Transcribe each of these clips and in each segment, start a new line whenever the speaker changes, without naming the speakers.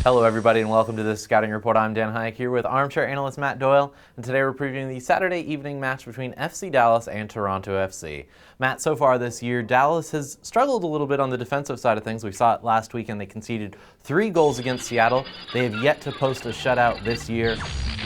Hello everybody and welcome to this Scouting Report. I'm Dan Haiek here with Armchair analyst Matt Doyle, and today we're previewing the Saturday evening match between FC Dallas and Toronto FC. Matt, so far this year, Dallas has struggled a little bit on the defensive side of things. We saw it last weekend. They conceded 3 goals against Seattle. They have yet to post a shutout this year.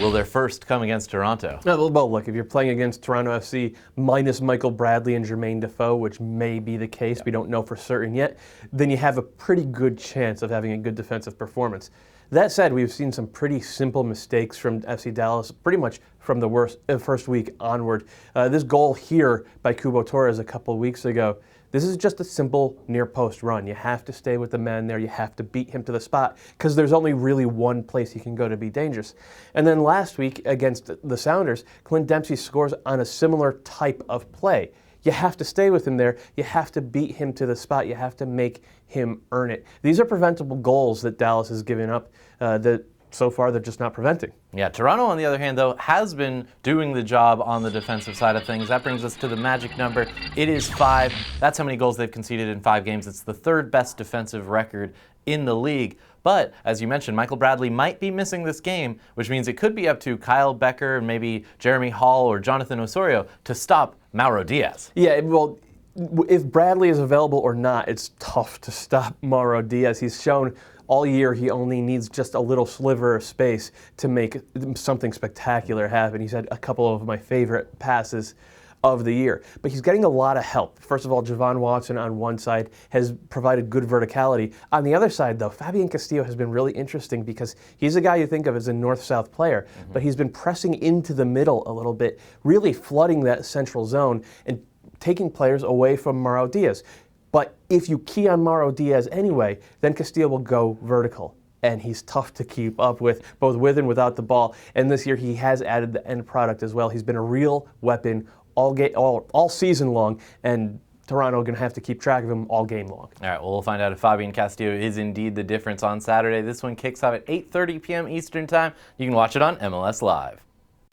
Will their first come against Toronto?
Well, look, if you're playing against Toronto FC minus Michael Bradley and Jermaine Defoe, which may be the case, we don't know for certain yet, then you have a pretty good chance of having a good defensive performance. That said, we've seen some pretty simple mistakes from FC Dallas pretty much from the first week onward. This goal here by Cubo Torres a couple of weeks ago, this is just a simple near-post run. You have to stay with the man there. You have to beat him to the spot because there's only really one place he can go to be dangerous. And then last week against the Sounders, Clint Dempsey scores on a similar type of play. You have to stay with him there. You have to beat him to the spot. You have to make him earn it. These are preventable goals that Dallas has given up that so far they're just not preventing.
Yeah, Toronto, on the other hand, though, has been doing the job on the defensive side of things. That brings us to the magic number. It is 5. That's how many goals they've conceded in 5 games. It's the 3rd best defensive record in the league. But, as you mentioned, Michael Bradley might be missing this game, which means it could be up to Kyle Becker and maybe Jeremy Hall or Jonathan Osorio to stop Mauro Diaz.
Yeah, well, if Bradley is available or not, it's tough to stop Mauro Diaz. He's shown all year he only needs just a little sliver of space to make something spectacular happen. He's had a couple of my favorite passes of the year. But he's getting a lot of help. First of all, Javon Watson on one side has provided good verticality. On the other side, though, Fabian Castillo has been really interesting because he's a guy you think of as a north-south player, but he's been pressing into the middle a little bit, really flooding that central zone and taking players away from Mauro Diaz. But if you key on Mauro Diaz anyway, then Castillo will go vertical. And he's tough to keep up with, both with and without the ball. And this year he has added the end product as well. He's been a real weapon all season long, and Toronto going to have to keep track of him all game long.
All right, well, we'll find out if Fabian Castillo is indeed the difference on Saturday. This one kicks off at 8:30 p.m. Eastern Time. You can watch it on MLS Live.